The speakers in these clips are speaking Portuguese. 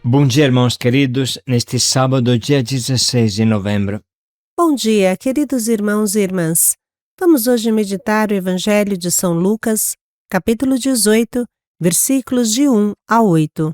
Bom dia, irmãos queridos, neste sábado, dia 16 de novembro. Bom dia, queridos irmãos e irmãs. Vamos hoje meditar o Evangelho de São Lucas, capítulo 18, versículos de 1 a 8.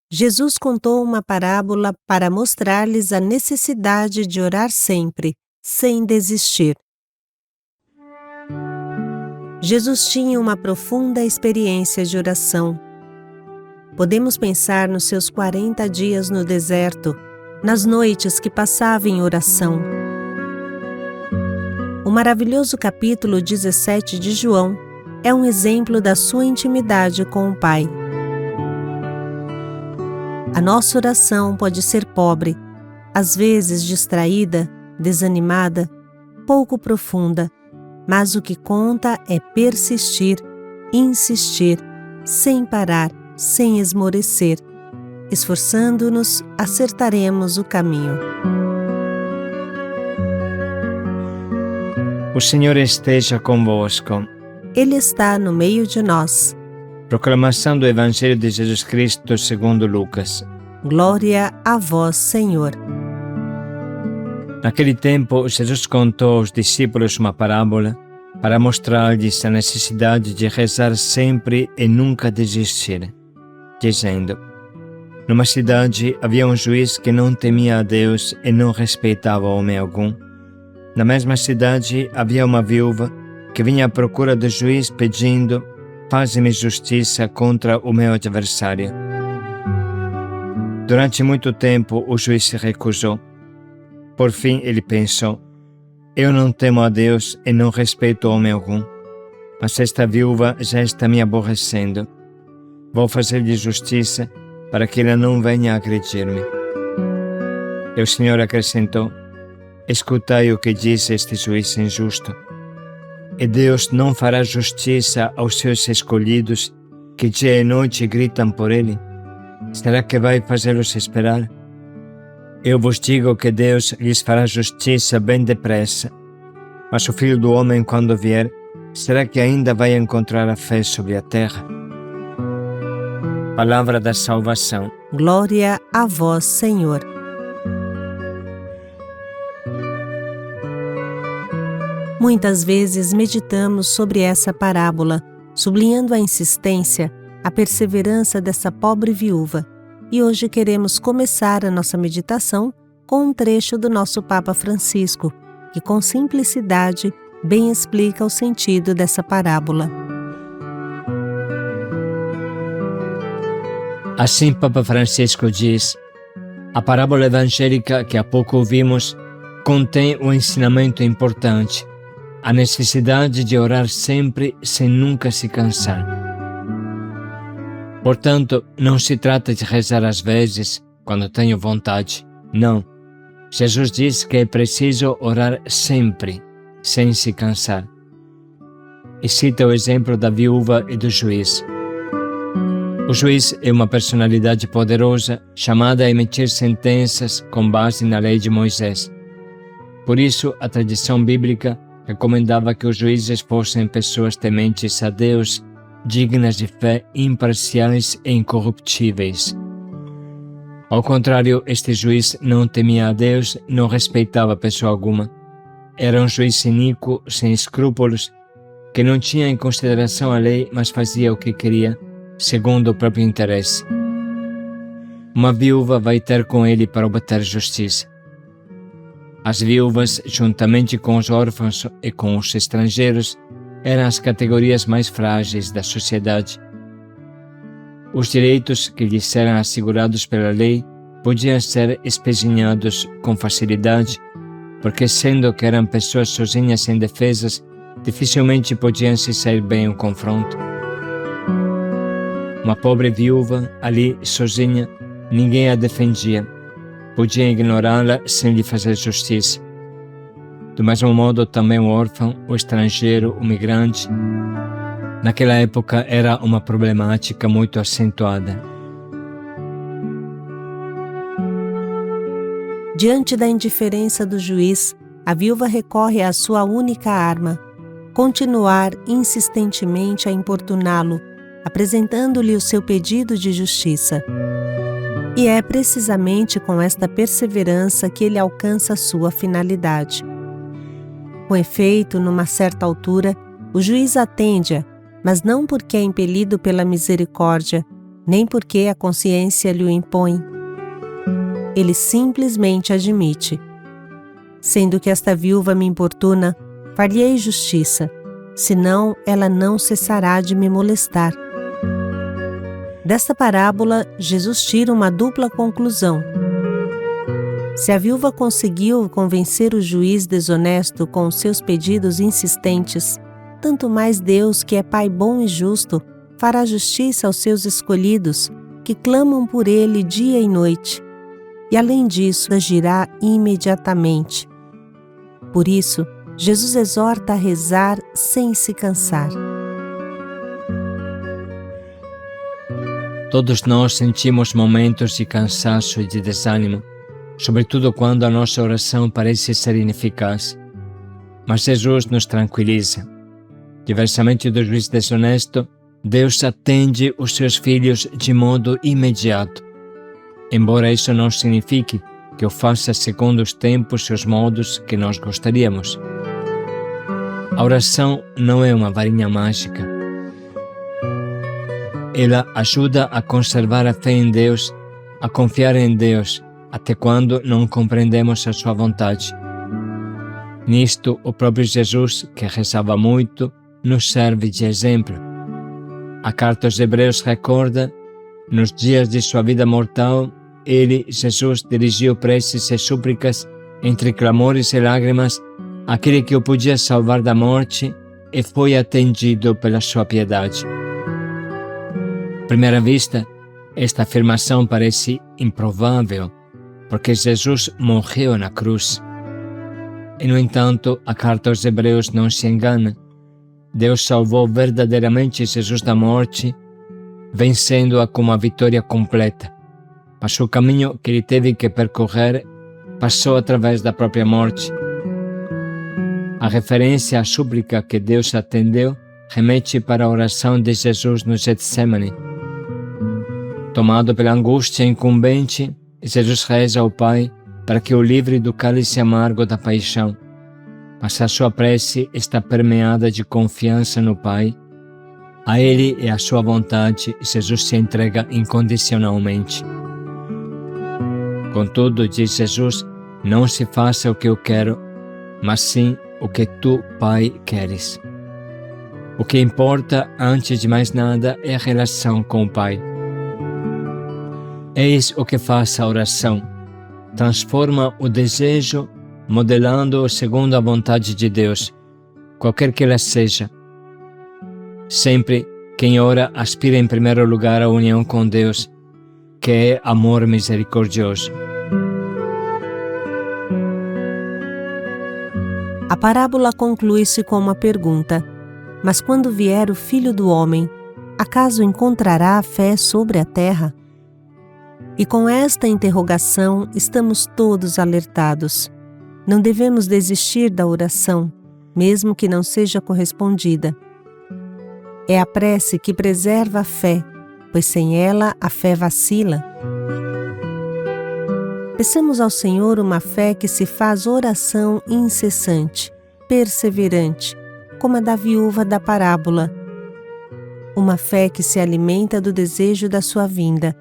Jesus contou uma parábola para mostrar-lhes a necessidade de orar sempre, sem desistir. Jesus tinha uma profunda experiência de oração. Podemos pensar nos seus 40 dias no deserto, nas noites que passava em oração. O maravilhoso capítulo 17 de João é um exemplo da sua intimidade com o Pai. A nossa oração pode ser pobre, às vezes distraída, desanimada, pouco profunda, mas o que conta é persistir, insistir, sem parar, sem esmorecer. Esforçando-nos, acertaremos o caminho. O Senhor esteja convosco. Ele está no meio de nós. Proclamação do Evangelho de Jesus Cristo segundo Lucas. Glória a vós, Senhor. Naquele tempo, Jesus contou aos discípulos uma parábola para mostrar-lhes a necessidade de rezar sempre e nunca desistir, dizendo: numa cidade havia um juiz que não temia a Deus e não respeitava homem algum. Na mesma cidade havia uma viúva que vinha à procura do juiz pedindo: faze-me justiça contra o meu adversário. Durante muito tempo o juiz se recusou. Por fim ele pensou: eu não temo a Deus e não respeito homem algum, mas esta viúva já está me aborrecendo. Vou fazer-lhe justiça para que ela não venha agredir-me. E o Senhor acrescentou: escutai o que diz este juiz injusto. E Deus não fará justiça aos seus escolhidos que dia e noite gritam por ele? Será que vai fazê-los esperar? Eu vos digo que Deus lhes fará justiça bem depressa. Mas o Filho do Homem, quando vier, será que ainda vai encontrar a fé sobre a terra? Palavra da salvação. Glória a vós, Senhor. Muitas vezes meditamos sobre essa parábola, sublinhando a insistência, a perseverança dessa pobre viúva. E hoje queremos começar a nossa meditação com um trecho do nosso Papa Francisco, que com simplicidade bem explica o sentido dessa parábola. Assim, Papa Francisco diz: a parábola evangélica que há pouco ouvimos contém um ensinamento importante, a necessidade de orar sempre sem nunca se cansar. Portanto, não se trata de rezar às vezes, quando tenho vontade. Não. Jesus diz que é preciso orar sempre, sem se cansar. E cita o exemplo da viúva e do juiz. O juiz é uma personalidade poderosa, chamada a emitir sentenças com base na lei de Moisés. Por isso, a tradição bíblica recomendava que os juízes fossem pessoas tementes a Deus, dignas de fé, imparciais e incorruptíveis. Ao contrário, este juiz não temia a Deus, não respeitava pessoa alguma. Era um juiz iníquo, sem escrúpulos, que não tinha em consideração a lei, mas fazia o que queria, segundo o próprio interesse. Uma viúva vai ter com ele para obter justiça. As viúvas, juntamente com os órfãos e com os estrangeiros, eram as categorias mais frágeis da sociedade. Os direitos que lhes eram assegurados pela lei podiam ser espezinhados com facilidade, porque, sendo que eram pessoas sozinhas e indefesas, dificilmente podiam se sair bem em um confronto. Uma pobre viúva, ali sozinha, ninguém a defendia. Podia ignorá-la sem lhe fazer justiça. Do mesmo modo, também o órfão, o estrangeiro, o migrante. Naquela época era uma problemática muito acentuada. Diante da indiferença do juiz, a viúva recorre à sua única arma: continuar insistentemente a importuná-lo, apresentando-lhe o seu pedido de justiça. E é precisamente com esta perseverança que ele alcança a sua finalidade. Com efeito, numa certa altura, o juiz atende-a, mas não porque é impelido pela misericórdia, nem porque a consciência lhe o impõe. Ele simplesmente admite: sendo que esta viúva me importuna, far-lhe-ei justiça, senão ela não cessará de me molestar. Desta parábola, Jesus tira uma dupla conclusão. Se a viúva conseguiu convencer o juiz desonesto com os seus pedidos insistentes, tanto mais Deus, que é Pai bom e justo, fará justiça aos seus escolhidos, que clamam por Ele dia e noite. E além disso, agirá imediatamente. Por isso, Jesus exorta a rezar sem se cansar. Todos nós sentimos momentos de cansaço e de desânimo, sobretudo quando a nossa oração parece ser ineficaz. Mas Jesus nos tranquiliza. Diversamente do juiz desonesto, Deus atende os seus filhos de modo imediato. Embora isso não signifique que o faça segundo os tempos e os modos que nós gostaríamos. A oração não é uma varinha mágica. Ela ajuda a conservar a fé em Deus, a confiar em Deus, até quando não compreendemos a sua vontade. Nisto, o próprio Jesus, que rezava muito, nos serve de exemplo. A carta aos Hebreus recorda: nos dias de sua vida mortal, ele, Jesus, dirigiu preces e súplicas, entre clamores e lágrimas, àquele que o podia salvar da morte, e foi atendido pela sua piedade. À primeira vista, esta afirmação parece improvável, porque Jesus morreu na cruz. E, no entanto, a carta aos Hebreus não se engana. Deus salvou verdadeiramente Jesus da morte, vencendo-a com uma vitória completa. Mas o caminho que ele teve que percorrer passou através da própria morte. A referência à súplica que Deus atendeu remete para a oração de Jesus no Getsemane. Tomado pela angústia incumbente, Jesus reza ao Pai para que o livre do cálice amargo da paixão. Mas a sua prece está permeada de confiança no Pai. A Ele e à sua vontade, Jesus se entrega incondicionalmente. Contudo, diz Jesus, não se faça o que eu quero, mas sim o que tu, Pai, queres. O que importa, antes de mais nada, é a relação com o Pai. Eis o que faz a oração. Transforma o desejo, modelando-o segundo a vontade de Deus, qualquer que ela seja. Sempre quem ora aspira em primeiro lugar à união com Deus, que é amor misericordioso. A parábola conclui-se com uma pergunta: mas quando vier o Filho do Homem, acaso encontrará fé sobre a terra? E com esta interrogação estamos todos alertados. Não devemos desistir da oração, mesmo que não seja correspondida. É a prece que preserva a fé, pois sem ela a fé vacila. Peçamos ao Senhor uma fé que se faz oração incessante, perseverante, como a da viúva da parábola. Uma fé que se alimenta do desejo da sua vinda.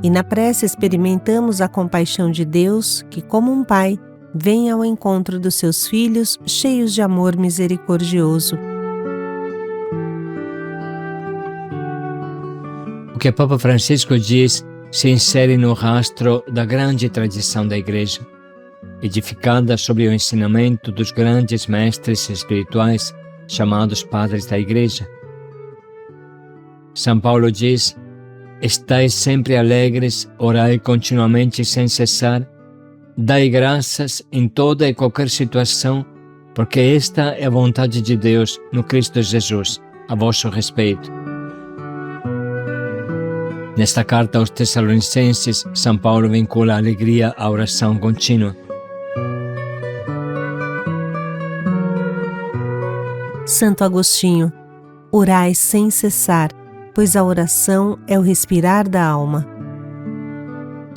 E na prece experimentamos a compaixão de Deus, que, como um pai, vem ao encontro dos seus filhos cheios de amor misericordioso. O que o Papa Francisco diz se insere no rastro da grande tradição da Igreja, edificada sobre o ensinamento dos grandes mestres espirituais chamados Padres da Igreja. São Paulo diz: estai sempre alegres, orai continuamente sem cessar, dai graças em toda e qualquer situação, porque esta é a vontade de Deus no Cristo Jesus, a vosso respeito. Nesta carta aos Tessalonicenses, São Paulo vincula a alegria à oração contínua. Santo Agostinho, orai sem cessar, pois a oração é o respirar da alma.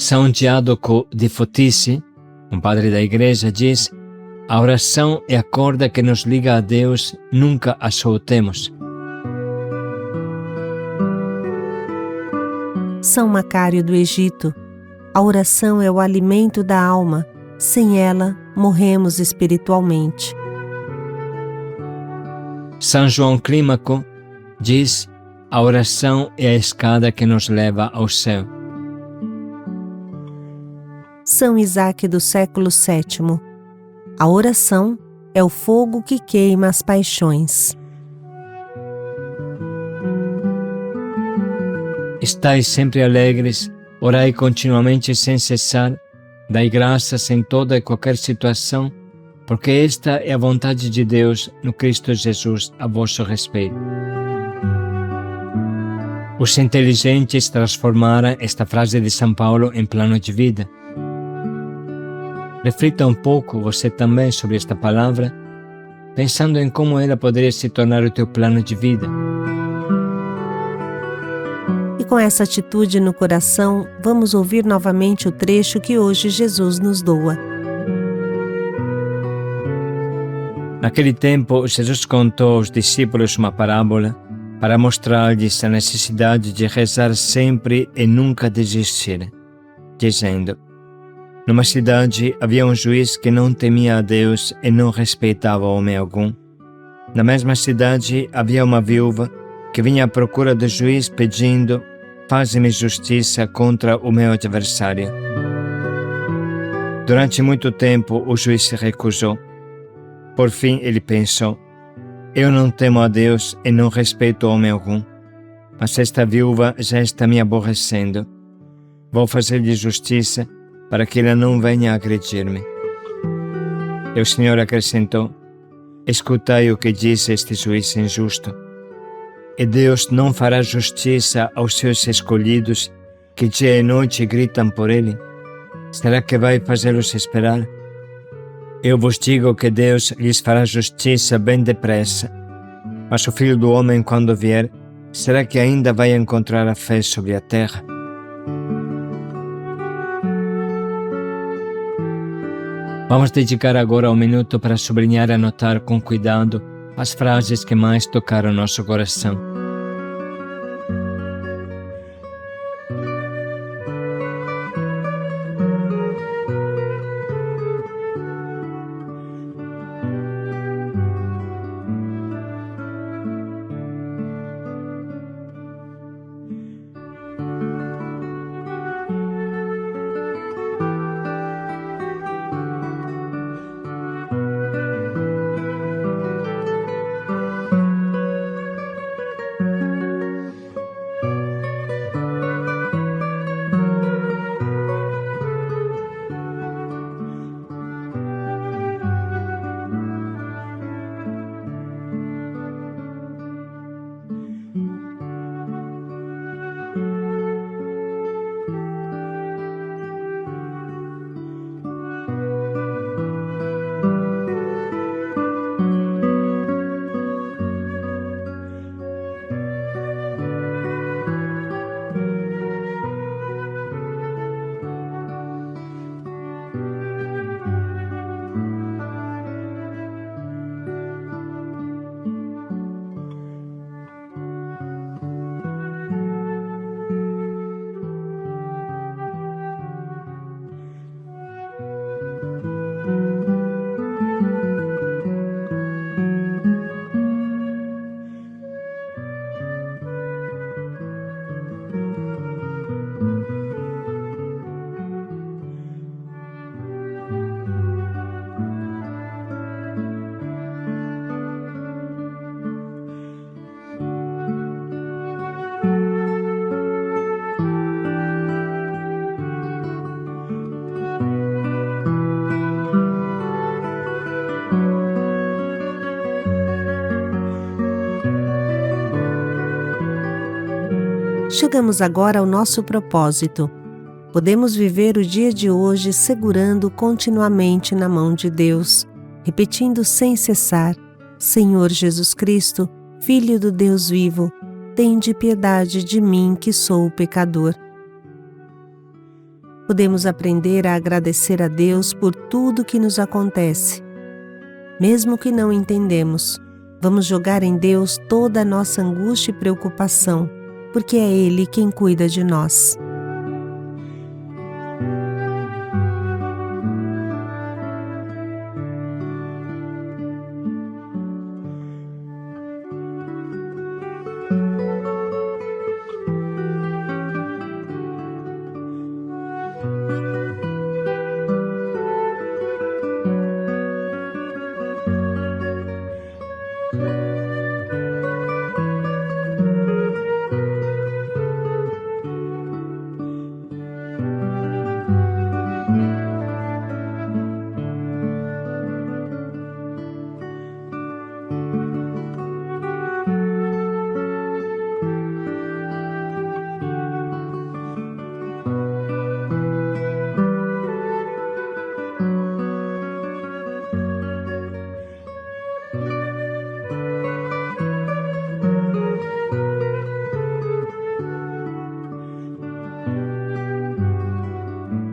São Diádoco de Fotice, um padre da igreja, diz: a oração é a corda que nos liga a Deus, nunca a soltemos. São Macário do Egito. A oração é o alimento da alma. Sem ela, morremos espiritualmente. São João Clímaco diz: a oração é a escada que nos leva ao céu. São Isaac do século VII. A oração é o fogo que queima as paixões. Estais sempre alegres, orai continuamente sem cessar, dai graças em toda e qualquer situação, porque esta é a vontade de Deus no Cristo Jesus a vosso respeito. Os inteligentes transformaram esta frase de São Paulo em plano de vida. Reflita um pouco você também sobre esta palavra, pensando em como ela poderia se tornar o teu plano de vida. E com essa atitude no coração, vamos ouvir novamente o trecho que hoje Jesus nos doa. Naquele tempo, Jesus contou aos discípulos uma parábola para mostrar-lhes a necessidade de rezar sempre e nunca desistir, dizendo: numa cidade havia um juiz que não temia a Deus e não respeitava homem algum. Na mesma cidade havia uma viúva que vinha à procura do juiz pedindo: faze-me justiça contra o meu adversário. Durante muito tempo o juiz se recusou. Por fim ele pensou: eu não temo a Deus e não respeito homem algum, mas esta viúva já está me aborrecendo. Vou fazer-lhe justiça para que ela não venha agredir-me. E o Senhor acrescentou: escutai o que diz este juiz injusto. E Deus não fará justiça aos seus escolhidos, que dia e noite gritam por ele? Será que vai fazê-los esperar? Eu vos digo que Deus lhes fará justiça bem depressa. Mas o Filho do Homem, quando vier, será que ainda vai encontrar a fé sobre a terra? Vamos dedicar agora um minuto para sublinhar e anotar com cuidado as frases que mais tocaram nosso coração. Chegamos agora ao nosso propósito. Podemos viver o dia de hoje segurando continuamente na mão de Deus, repetindo sem cessar: Senhor Jesus Cristo, Filho do Deus vivo, tende piedade de mim que sou pecador. podemos aprender a agradecer a Deus por tudo que nos acontece. Mesmo que não entendemos, vamos jogar em Deus toda a nossa angústia e preocupação, porque é Ele quem cuida de nós.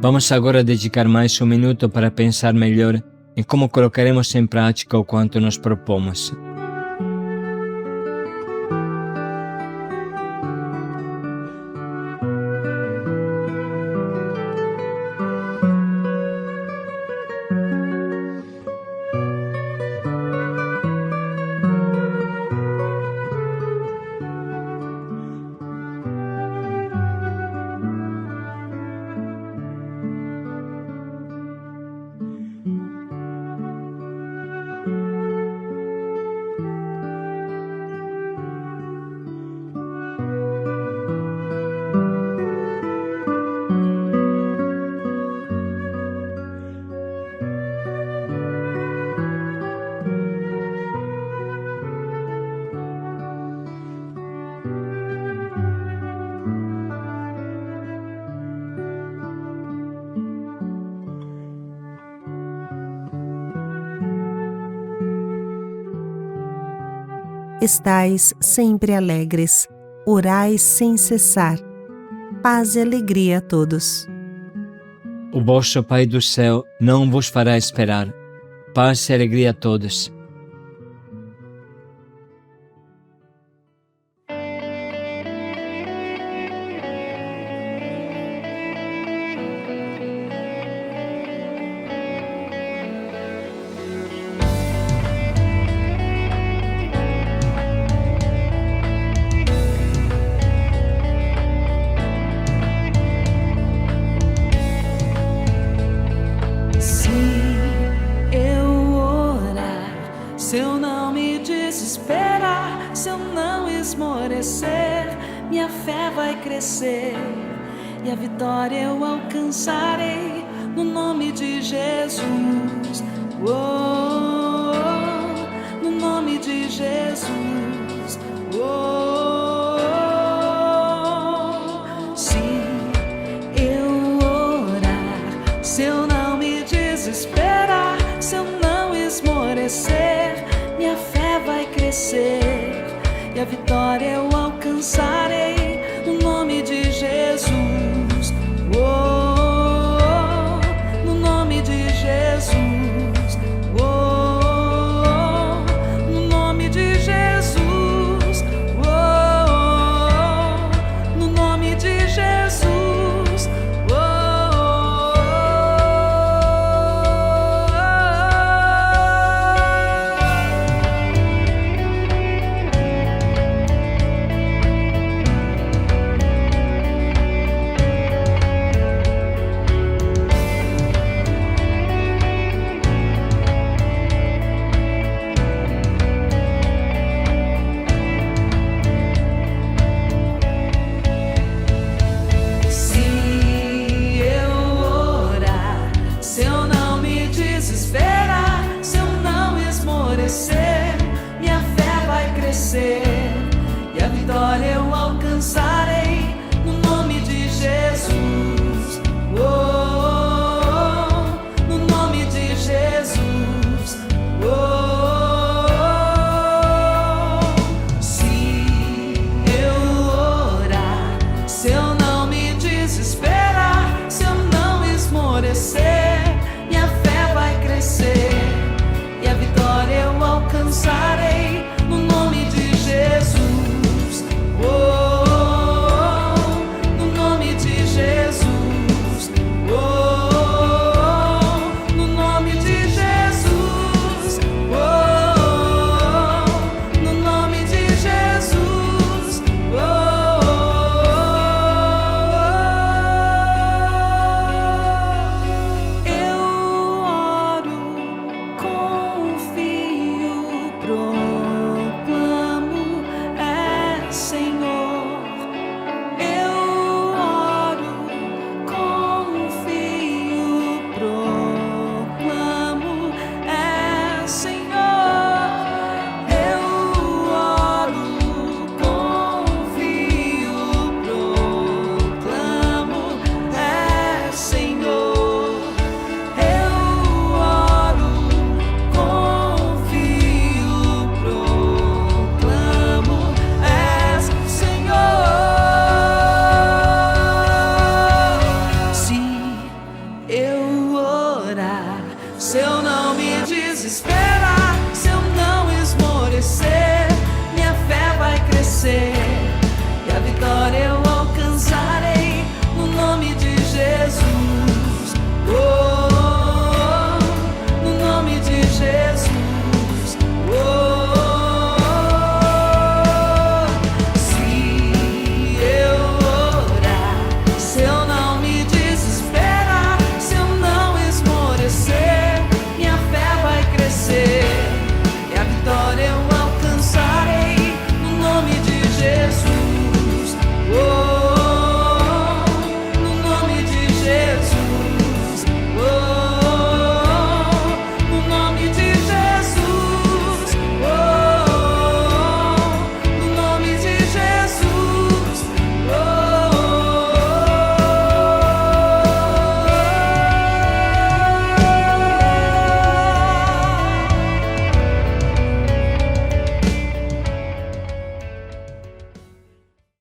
Vamos agora dedicar mais um minuto para pensar melhor em como colocaremos em prática o quanto nos propomos. Estais sempre alegres, orai sem cessar. Paz e alegria a todos. O vosso Pai do céu não vos fará esperar. Paz e alegria a todos. Se eu não me desesperar, se eu não esmorecer, minha fé vai crescer e a vitória eu alcançarei no nome de Jesus. Oh, oh, no nome de Jesus. Oh, oh, se eu orar, se eu não me desesperar, se eu não esmorecer, minha fé vai crescer e a vitória eu alcançarei